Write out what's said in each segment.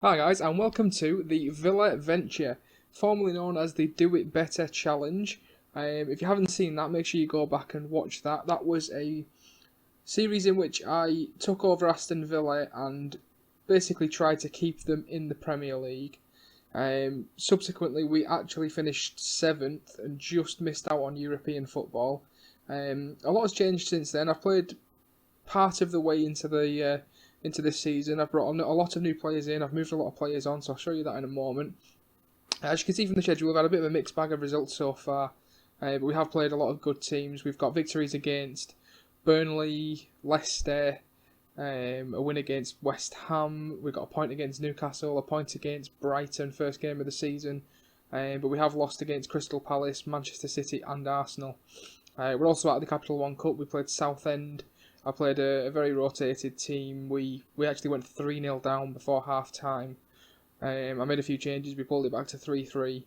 Hi guys, and welcome to the Villa Venture, formerly known as the Do It Better Challenge. If you haven't seen that, make sure you go back and watch that. That was a series in which I took over Aston Villa and basically tried to keep them in the Premier League. Subsequently, we actually finished 7th and just missed out on European football. A lot has changed since then. I've played part of the way into this season. I've brought a lot of new players in. I've moved a lot of players on, so I'll show you that in a moment. As you can see from the schedule, we've had a bit of a mixed bag of results so far, but we have played a lot of good teams. We've got victories against Burnley, Leicester, a win against West Ham. We've got a point against Newcastle, a point against Brighton, first game of the season. But we have lost against Crystal Palace, Manchester City, and Arsenal. We're also out of the Capital One Cup. We played Southend. I played a very rotated team. We actually went 3-0 down before half time. I made a few changes. We pulled it back to 3-3.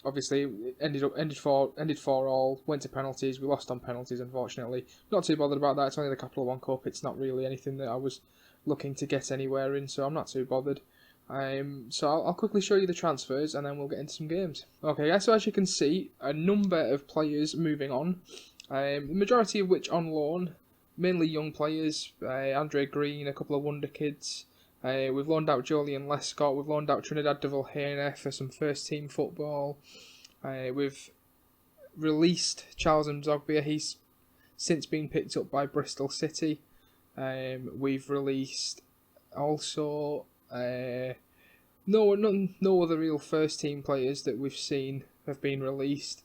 Obviously, it ended 4-all. Went to penalties. We lost on penalties, unfortunately. Not too bothered about that. It's only the Capital One Cup. It's not really anything that I was looking to get anywhere in, so I'm not too bothered. So I'll quickly show you the transfers and then we'll get into some games. Okay, guys, so as you can see, a number of players moving on. The majority of which on loan, mainly young players. Andre Green, a couple of wonder kids. We've loaned out Jolyon Lescott. We've loaned out Trinidad de Vilhena for some first team football. We've released Charles Mzogbia. He's since been picked up by Bristol City. We've released also no other real first team players that we've seen have been released.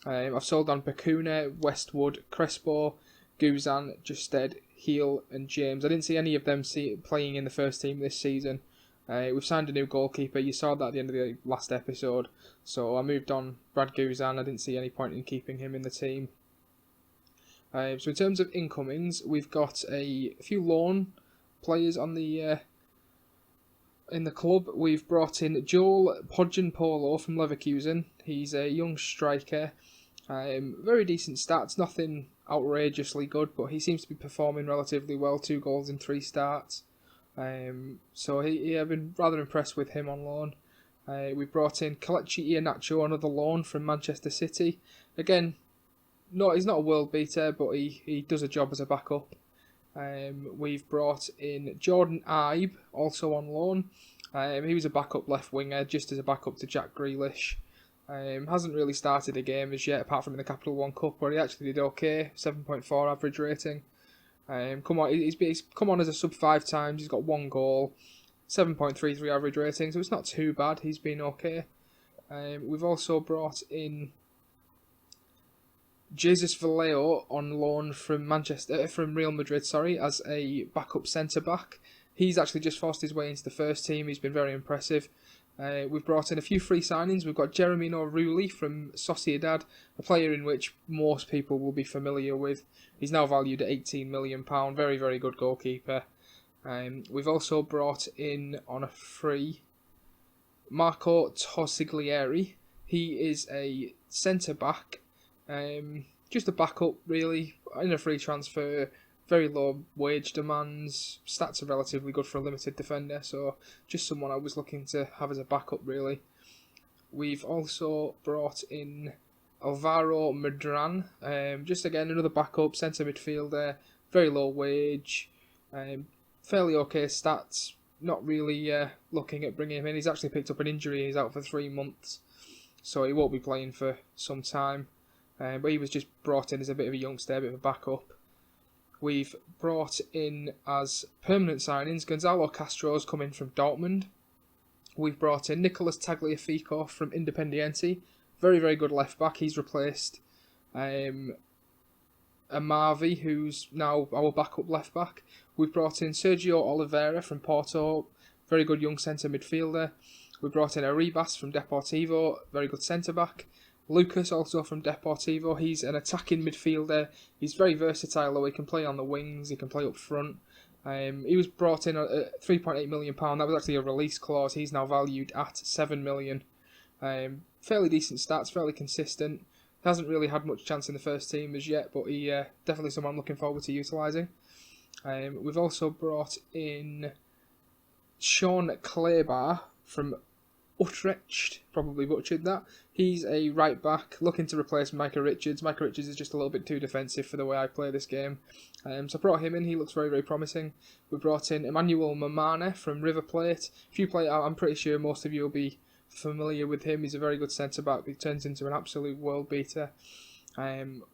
I've sold on Bakuna, Westwood, Crespo, Guzan, Justed, Heel, and James. I didn't see any of them playing in the first team this season. We've signed a new goalkeeper. You saw that at the end of the last episode. So I moved on Brad Guzan. I didn't see any point in keeping him in the team. So in terms of incomings, we've got a few loan players on the in the club. We've brought in Joel Podgenpolo from Leverkusen. He's a young striker. Very decent stats, nothing outrageously good, but he seems to be performing relatively well. 2 goals in 3 starts. So I've been rather impressed with him on loan. We've brought in Kelechi Iheanacho, another loan from Manchester City. Again, he's not a world beater, but he does a job as a backup. We've brought in Jordan Ibe, also on loan. He was a backup left winger, just as a backup to Jack Grealish. Hasn't really started a game as yet, apart from in the Capital One Cup, where he actually did okay, 7.4 average rating. He's come on as a sub 5 times. He's got 1 goal, 7.33 average rating, so it's not too bad. He's been okay. We've also brought in Jesus Vallejo on loan from Real Madrid, as a backup centre back. He's actually just forced his way into the first team. He's been very impressive. We've brought in a few free signings. We've got Jeremino Rulli from Sociedad, a player in which most people will be familiar with. He's now valued at £18 million. Very, very good goalkeeper. We've also brought in on a free Marco Torsiglieri. He is a centre back. Just a backup, really, in a free transfer. Very low wage demands. Stats are relatively good for a limited defender, so just someone I was looking to have as a backup, really. We've also brought in Alvaro Medran. Just again, another backup, centre midfielder. Very low wage. Fairly okay stats. Not really looking at bringing him in. He's actually picked up an injury. He's out for 3 months, so he won't be playing for some time. But he was just brought in as a bit of a youngster, a bit of a backup. We've brought in as permanent signings Gonzalo Castro's come in from Dortmund. We've brought in Nicolas Tagliafico from Independiente. Very, very good left back. He's replaced Amavi, who's now our backup left back. We've brought in Sergio Oliveira from Porto. Very good young centre midfielder. We brought in Arribas from Deportivo. Very good centre back. Lucas, also from Deportivo. He's an attacking midfielder. He's very versatile, though. He can play on the wings. He can play up front. He was brought in at £3.8 million. That was actually a release clause. He's now valued at £7 million. Fairly decent stats, fairly consistent. Hasn't really had much chance in the first team as yet, but he definitely someone I'm looking forward to utilising. We've also brought in Sean Kleber from Utrecht, probably butchered that. He's a right back looking to replace Micah Richards. Micah Richards is just a little bit too defensive for the way I play this game. So I brought him in. He looks very, very promising. We brought in Emmanuel Mamane from River Plate. If you play, I'm pretty sure most of you will be familiar with him. He's a very good centre back. He turns into an absolute world beater.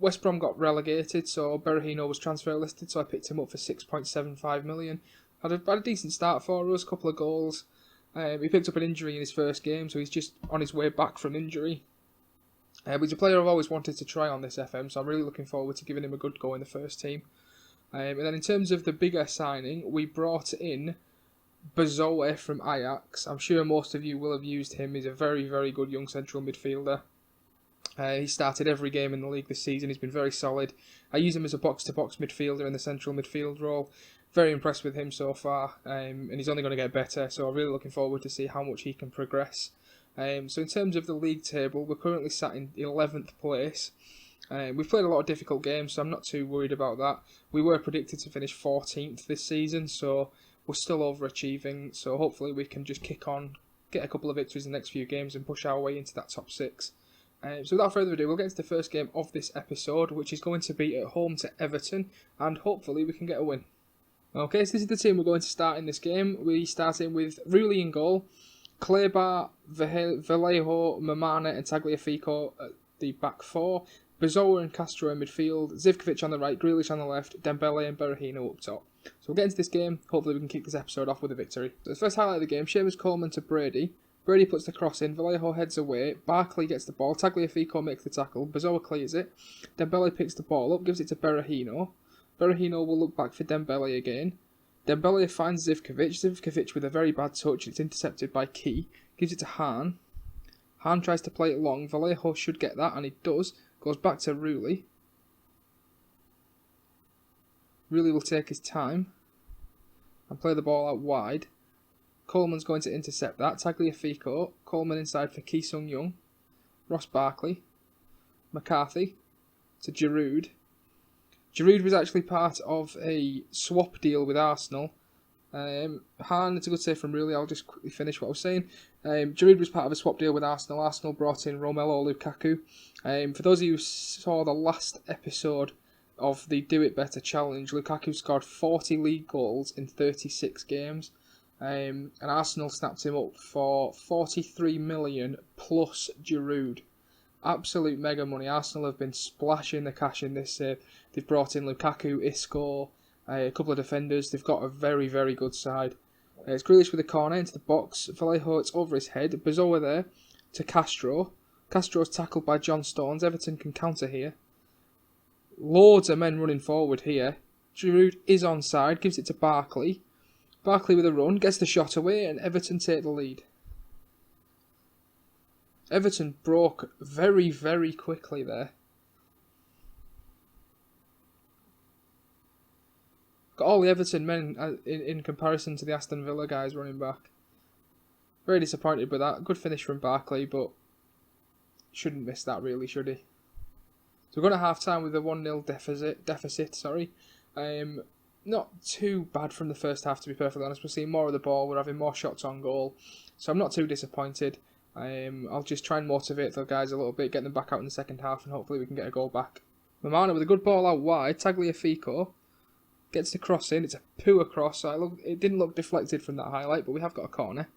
West Brom got relegated, so Berahino was transfer listed, so I picked him up for 6.75 million. Had a decent start for us, couple of goals. He picked up an injury in his first game, so he's just on his way back from injury. But he's a player I've always wanted to try on this FM, so I'm really looking forward to giving him a good go in the first team. And then in terms of the bigger signing, we brought in Bazoe from Ajax. I'm sure most of you will have used him. He's a very, very good young central midfielder. He started every game in the league this season. He's been very solid. I use him as a box-to-box midfielder in the central midfield role. Very impressed with him so far, and he's only going to get better, so I'm really looking forward to see how much he can progress. So in terms of the league table, we're currently sat in 11th place. We've played a lot of difficult games, so I'm not too worried about that. We were predicted to finish 14th this season, so we're still overachieving, so hopefully we can just kick on, get a couple of victories in the next few games and push our way into that top 6. So without further ado, we'll get into the first game of this episode, which is going to be at home to Everton, and hopefully we can get a win. Okay, so this is the team we're going to start in this game. We start in with Rulli in goal, Kleber, Vallejo, Mamane and Tagliafico at the back four, Bazoa and Castro in midfield, Zivkovic on the right, Grealish on the left, Dembele and Berahino up top. So we'll get into this game. Hopefully we can kick this episode off with a victory. So the first highlight of the game, Seamus Coleman to Brady. Brady puts the cross in, Vallejo heads away, Barkley gets the ball, Tagliafico makes the tackle, Bazoa clears it, Dembele picks the ball up, gives it to Berahino. Berahino will look back for Dembele again. Dembele finds Zivkovic. Zivkovic with a very bad touch. It's intercepted by Key. Gives it to Hahn. Hahn tries to play it long. Vallejo should get that, and he does. Goes back to Rulli. Rulli will take his time and play the ball out wide. Coleman's going to intercept that. Tagliafico. Coleman inside for Ki Sung Young. Ross Barkley. McCarthy to Giroud. Giroud was actually part of a swap deal with Arsenal. Hahn, it's a good save from Rulli. I'll just quickly finish what I was saying. Giroud was part of a swap deal with Arsenal. Arsenal brought in Romelu Lukaku. For those of you who saw the last episode of the Do It Better challenge, Lukaku scored 40 league goals in 36 games. And Arsenal snapped him up for 43 million plus Giroud. Absolute mega money. Arsenal have been splashing the cash in this save. They've brought in Lukaku, Isco, a couple of defenders. They've got a very, very good side. It's Grealish with a corner into the box. Vallejo, it's over his head. Bazoa there to Castro. Castro's tackled by John Stones. Everton can counter here. Loads of men running forward here. Giroud is onside, gives it to Barkley. Barkley with a run, gets the shot away, and Everton take the lead. Everton broke very, very quickly there. Got all the Everton men in comparison to the Aston Villa guys running back. Very disappointed with that. Good finish from Barkley, but shouldn't miss that really, should he? So we're going to half-time with a 1-0 deficit. Not too bad from the first half, to be perfectly honest. We're seeing more of the ball. We're having more shots on goal. So I'm not too disappointed. I'll just try and motivate the guys a little bit, get them back out in the second half, and hopefully we can get a goal back. Mamana with a good ball out wide. Tagliafico gets the cross in. It's a poor cross. So it didn't look deflected from that highlight, but we have got a corner.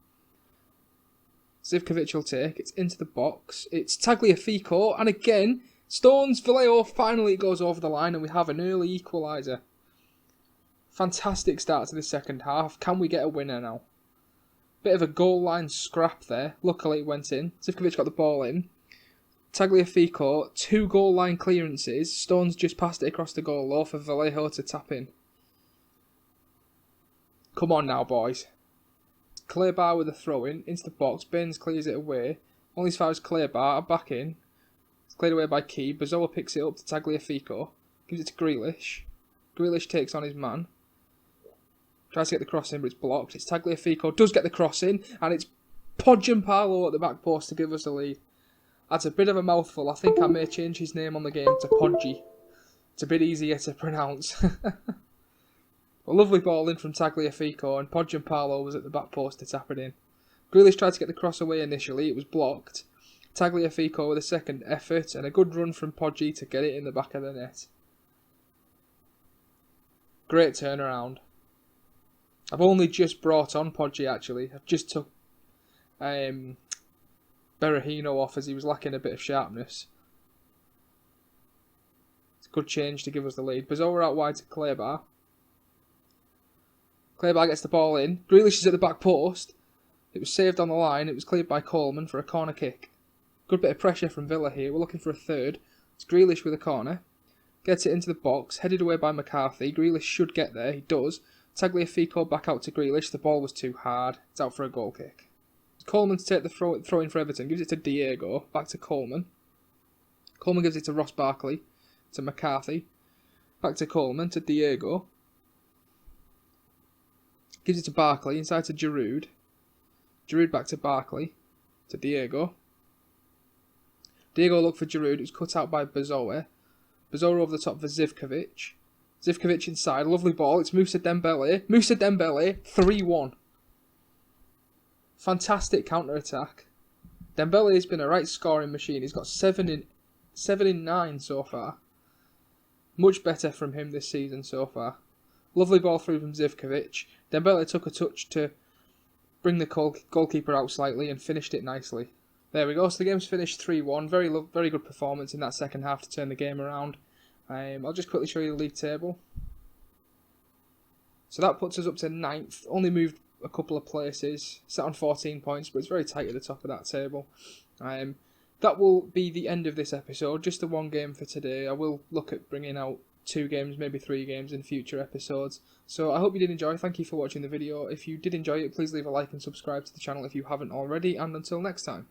Zivkovic will take. It's into the box. It's Tagliafico, and again, Stones, Vallejo, finally it goes over the line, and we have an early equaliser. Fantastic start to the second half. Can we get a winner now? Bit of a goal line scrap there. Luckily it went in. Zivkovic got the ball in. Tagliafico, 2 goal line clearances. Stones just passed it across the goal low for Vallejo to tap in. Come on now, boys. Kleber with a throw in into the box. Baines clears it away. Only as far as Kleber, back in. It's cleared away by Key. Bazoa picks it up to Tagliafico. Gives it to Grealish. Grealish takes on his man. Tries to get the cross in, but it's blocked. It's Tagliafico, does get the cross in, and it's Podjampalo at the back post to give us the lead. That's a bit of a mouthful. I think I may change his name on the game to Podgy. It's a bit easier to pronounce. A lovely ball in from Tagliafico, and Podgiampalo was at the back post to tap it in. Grealish tried to get the cross away initially, it was blocked. Tagliafico with a second effort, and a good run from Podgy to get it in the back of the net. Great turnaround. I've only just brought on Podgy actually. I've just took Berahino off as he was lacking a bit of sharpness. It's a good change to give us the lead. Bazoa out wide to Kleber. Kleber gets the ball in. Grealish is at the back post. It was saved on the line. It was cleared by Coleman for a corner kick. Good bit of pressure from Villa here. We're looking for a third. It's Grealish with a corner. Gets it into the box. Headed away by McCarthy. Grealish should get there. He does. Tagliafico back out to Grealish. The ball was too hard. It's out for a goal kick. Coleman to take the throw in for Everton. Gives it to Diego. Back to Coleman. Coleman gives it to Ross Barkley. To McCarthy. Back to Coleman. To Diego. Gives it to Barkley. Inside to Giroud. Giroud back to Barkley. To Diego. Diego looked for Giroud. It was cut out by Bazoa. Bazoa over the top for Zivkovic. Zivkovic inside. Lovely ball. It's Moussa Dembele. Moussa Dembele. 3-1. Fantastic counter-attack. Dembele has been a right scoring machine. He's got 7 in 9 so far. Much better from him this season so far. Lovely ball through from Zivkovic. Dembele took a touch to bring the goalkeeper out slightly and finished it nicely. There we go. So the game's finished 3-1. Very good performance in that second half to turn the game around. I'll just quickly show you the league table. So that puts us up to 9th. Only moved a couple of places. Sat on 14 points, but it's very tight at the top of that table. That will be the end of this episode. Just the one game for today. I will look at bringing out 2 games, maybe 3 games in future episodes. So I hope you did enjoy. Thank you for watching the video. If you did enjoy it, please leave a like and subscribe to the channel if you haven't already. And until next time.